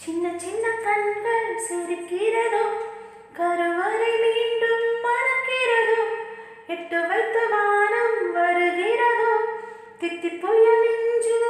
சின்ன சின்ன கண்கள் சிரிக்கிறதோ, கருவறை மீண்டும் மணக்கிறதோ, எட்டு வைத்த வானம் வருகிறதோ, தித்தி புயல் நெஞ்சில்